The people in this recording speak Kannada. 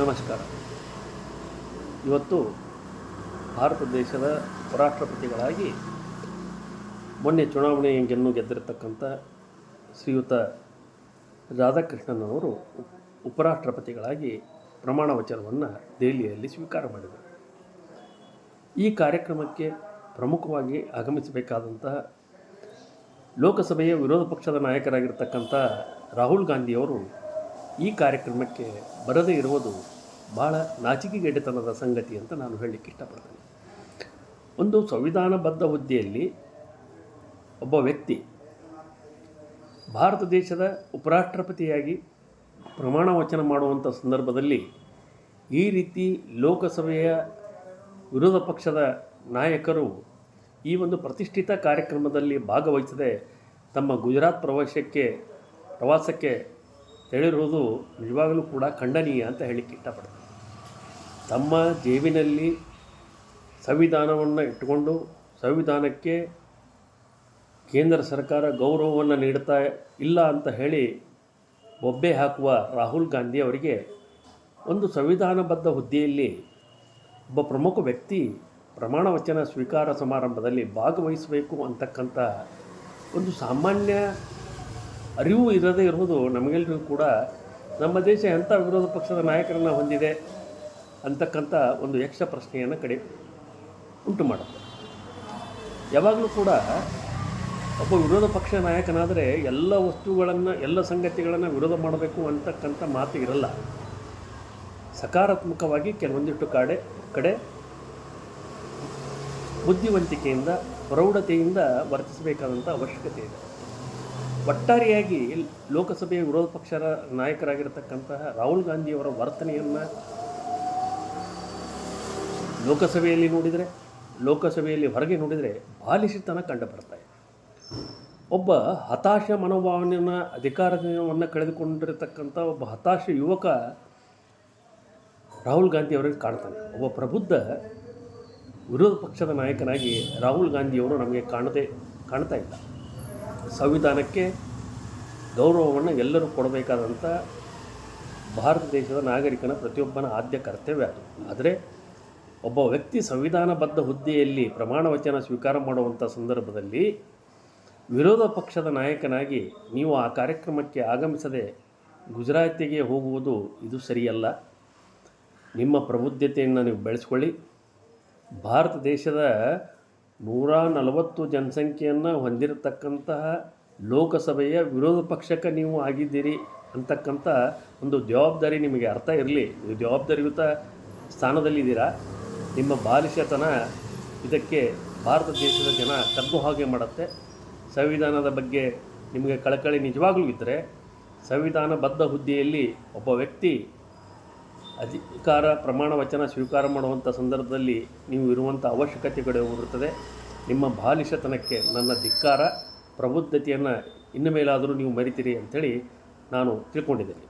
ನಮಸ್ಕಾರ. ಇವತ್ತು ಭಾರತ ದೇಶದ ಉಪರಾಷ್ಟ್ರಪತಿಗಳಾಗಿ ಮೊನ್ನೆ ಚುನಾವಣೆಯನ್ನು ಗೆದ್ದಿರತಕ್ಕಂಥ ಶ್ರೀಯುತ ರಾಧಾಕೃಷ್ಣನ್ ಅವರು ಉಪರಾಷ್ಟ್ರಪತಿಗಳಾಗಿ ಪ್ರಮಾಣ ವಚನವನ್ನು ದೆಹಲಿಯಲ್ಲಿ ಸ್ವೀಕಾರ ಮಾಡಿದರು. ಈ ಕಾರ್ಯಕ್ರಮಕ್ಕೆ ಪ್ರಮುಖವಾಗಿ ಆಗಮಿಸಬೇಕಾದಂತಹ ಲೋಕಸಭೆಯ ವಿರೋಧ ಪಕ್ಷದ ನಾಯಕರಾಗಿರ್ತಕ್ಕಂಥ ರಾಹುಲ್ ಗಾಂಧಿಯವರು ಈ ಕಾರ್ಯಕ್ರಮಕ್ಕೆ ಬರದೇ ಇರುವುದು ಭಾಳ ನಾಚಿಕೆಗೇಡಿತನದ ಸಂಗತಿ ಅಂತ ನಾನು ಹೇಳಲಿಕ್ಕೆ ಇಷ್ಟಪಡ್ತೇನೆ. ಒಂದು ಸಂವಿಧಾನಬದ್ಧ ಹುದ್ದೆಯಲ್ಲಿ ಒಬ್ಬ ವ್ಯಕ್ತಿ ಭಾರತ ದೇಶದ ಉಪರಾಷ್ಟ್ರಪತಿಯಾಗಿ ಪ್ರಮಾಣ ವಚನ ಮಾಡುವಂಥ ಸಂದರ್ಭದಲ್ಲಿ ಈ ರೀತಿ ಲೋಕಸಭೆಯ ವಿರೋಧ ಪಕ್ಷದ ನಾಯಕರು ಈ ಒಂದು ಪ್ರತಿಷ್ಠಿತ ಕಾರ್ಯಕ್ರಮದಲ್ಲಿ ಭಾಗವಹಿಸದೆ ತಮ್ಮ ಗುಜರಾತ್ ಪ್ರವಾಸಕ್ಕೆ ತೆರಳಿರುವುದು ನಿಜವಾಗಲೂ ಕೂಡ ಖಂಡನೀಯ ಅಂತ ಹೇಳಲಿಕ್ಕೆ ಇಷ್ಟಪಡ್ತಾರೆ. ತಮ್ಮ ಜೇಬಿನಲ್ಲಿ ಸಂವಿಧಾನವನ್ನು ಇಟ್ಟುಕೊಂಡು ಸಂವಿಧಾನಕ್ಕೆ ಕೇಂದ್ರ ಸರ್ಕಾರ ಗೌರವವನ್ನು ನೀಡ್ತಾ ಇಲ್ಲ ಅಂತ ಹೇಳಿ ಬೊಬ್ಬೆ ಹಾಕುವ ರಾಹುಲ್ ಗಾಂಧಿ ಅವರಿಗೆ ಒಂದು ಸಂವಿಧಾನಬದ್ಧ ಹುದ್ದೆಯಲ್ಲಿ ಒಬ್ಬ ಪ್ರಮುಖ ವ್ಯಕ್ತಿ ಪ್ರಮಾಣ ವಚನ ಸ್ವೀಕಾರ ಸಮಾರಂಭದಲ್ಲಿ ಭಾಗವಹಿಸಬೇಕು ಅಂತಕ್ಕಂಥ ಒಂದು ಸಾಮಾನ್ಯ ಅರಿವು ಇರದೇ ಇರುವುದು ನಮಗೆಲ್ಲರಿಗೂ ಕೂಡ ನಮ್ಮ ದೇಶ ಎಂಥ ವಿರೋಧ ಪಕ್ಷದ ನಾಯಕರನ್ನು ಹೊಂದಿದೆ ಅಂತಕ್ಕಂಥ ಒಂದು ಯಕ್ಷ ಪ್ರಶ್ನೆಯನ್ನು ಉಂಟು ಮಾಡುತ್ತೆ. ಯಾವಾಗಲೂ ಕೂಡ ಒಬ್ಬ ವಿರೋಧ ಪಕ್ಷ ನಾಯಕನಾದರೆ ಎಲ್ಲ ವಸ್ತುಗಳನ್ನು ಎಲ್ಲ ಸಂಗತಿಗಳನ್ನು ವಿರೋಧ ಮಾಡಬೇಕು ಅಂತಕ್ಕಂಥ ಮಾತು ಇರಲ್ಲ. ಸಕಾರಾತ್ಮಕವಾಗಿ ಕೆಲವೊಂದಿಷ್ಟು ಕಡೆ ಬುದ್ಧಿವಂತಿಕೆಯಿಂದ ಪ್ರೌಢತೆಯಿಂದ ವರ್ತಿಸಬೇಕಾದಂಥ ಅವಶ್ಯಕತೆ ಇದೆ. ಒಟ್ಟಾರೆಯಾಗಿ ಲೋಕಸಭೆಯ ವಿರೋಧ ಪಕ್ಷದ ನಾಯಕರಾಗಿರತಕ್ಕಂತಹ ರಾಹುಲ್ ಗಾಂಧಿಯವರ ವರ್ತನೆಯನ್ನು ಲೋಕಸಭೆಯಲ್ಲಿ ಹೊರಗೆ ನೋಡಿದರೆ ಬಾಲಿಶತನ ಕಂಡು ಬರ್ತಾ ಇದೆ. ಒಬ್ಬ ಹತಾಶ ಮನೋಭಾವನೆಯನ್ನು ಅಧಿಕಾರವನ್ನು ಕಳೆದುಕೊಂಡಿರತಕ್ಕಂಥ ಒಬ್ಬ ಹತಾಶ ಯುವಕ ರಾಹುಲ್ ಗಾಂಧಿ ಅವರಿಗೆ ಕಾಣ್ತಾನೆ. ಒಬ್ಬ ಪ್ರಬುದ್ಧ ವಿರೋಧ ಪಕ್ಷದ ನಾಯಕನಾಗಿ ರಾಹುಲ್ ಗಾಂಧಿಯವರು ನಮಗೆ ಕಾಣ್ತಾ ಇಲ್ಲ. ಸಂವಿಧಾನಕ್ಕೆ ಗೌರವವನ್ನು ಎಲ್ಲರೂ ಕೊಡಬೇಕಾದಂಥ ಭಾರತ ದೇಶದ ನಾಗರಿಕನ ಪ್ರತಿಯೊಬ್ಬನ ಆದ್ಯ ಕರ್ತವ್ಯ ಅದು. ಆದರೆ ಒಬ್ಬ ವ್ಯಕ್ತಿ ಸಂವಿಧಾನಬದ್ಧ ಹುದ್ದೆಯಲ್ಲಿ ಪ್ರಮಾಣ ವಚನ ಸ್ವೀಕಾರ ಮಾಡುವಂಥ ಸಂದರ್ಭದಲ್ಲಿ ವಿರೋಧ ಪಕ್ಷದ ನಾಯಕನಾಗಿ ನೀವು ಆ ಕಾರ್ಯಕ್ರಮಕ್ಕೆ ಆಗಮಿಸದೆ ಗುಜರಾತಿಗೆ ಹೋಗುವುದು ಇದು ಸರಿಯಲ್ಲ. ನಿಮ್ಮ ಪ್ರಬುದ್ಧತೆಯನ್ನು ನೀವು ಬೆಳೆಸ್ಕೊಳ್ಳಿ. ಭಾರತ ದೇಶದ 140 ಜನಸಂಖ್ಯೆಯನ್ನು ಹೊಂದಿರತಕ್ಕಂತಹ ಲೋಕಸಭೆಯ ವಿರೋಧ ಪಕ್ಷಕ್ಕೆ ನೀವು ಆಗಿದ್ದೀರಿ ಅಂತಕ್ಕಂಥ ಒಂದು ಜವಾಬ್ದಾರಿ ನಿಮಗೆ ಅರ್ಥ ಇರಲಿ. ನೀವು ಜವಾಬ್ದಾರಿಯುತ ಸ್ಥಾನದಲ್ಲಿದ್ದೀರಾ. ನಿಮ್ಮ ಬಾಲಿಶತನ ಇದಕ್ಕೆ ಭಾರತ ದೇಶದ ಜನ ತಗ್ಗು ಹಾಗೆ ಮಾಡುತ್ತೆ. ಸಂವಿಧಾನದ ಬಗ್ಗೆ ನಿಮಗೆ ಕಳಕಳಿ ನಿಜವಾಗಲೂ ಇದ್ದರೆ ಸಂವಿಧಾನಬದ್ಧ ಹುದ್ದೆಯಲ್ಲಿ ಒಬ್ಬ ವ್ಯಕ್ತಿ ಅಧಿಕಾರ ಪ್ರಮಾಣ ವಚನ ಸ್ವೀಕಾರ ಮಾಡುವಂಥ ಸಂದರ್ಭದಲ್ಲಿ ನೀವು ಇರುವಂಥ ಅವಶ್ಯಕತೆಗಳು ಇರುತ್ತದೆ. ನಿಮ್ಮ ಬಾಲಿಶತನಕ್ಕೆ ನನ್ನ ಧಿಕ್ಕಾರ. ಪ್ರಬುದ್ಧತೆಯನ್ನು ಇನ್ನು ಮೇಲಾದರೂ ನೀವು ಮರಿತೀರಿ ಅಂಥೇಳಿ ನಾನು ತಿಳ್ಕೊಂಡಿದ್ದೇನೆ.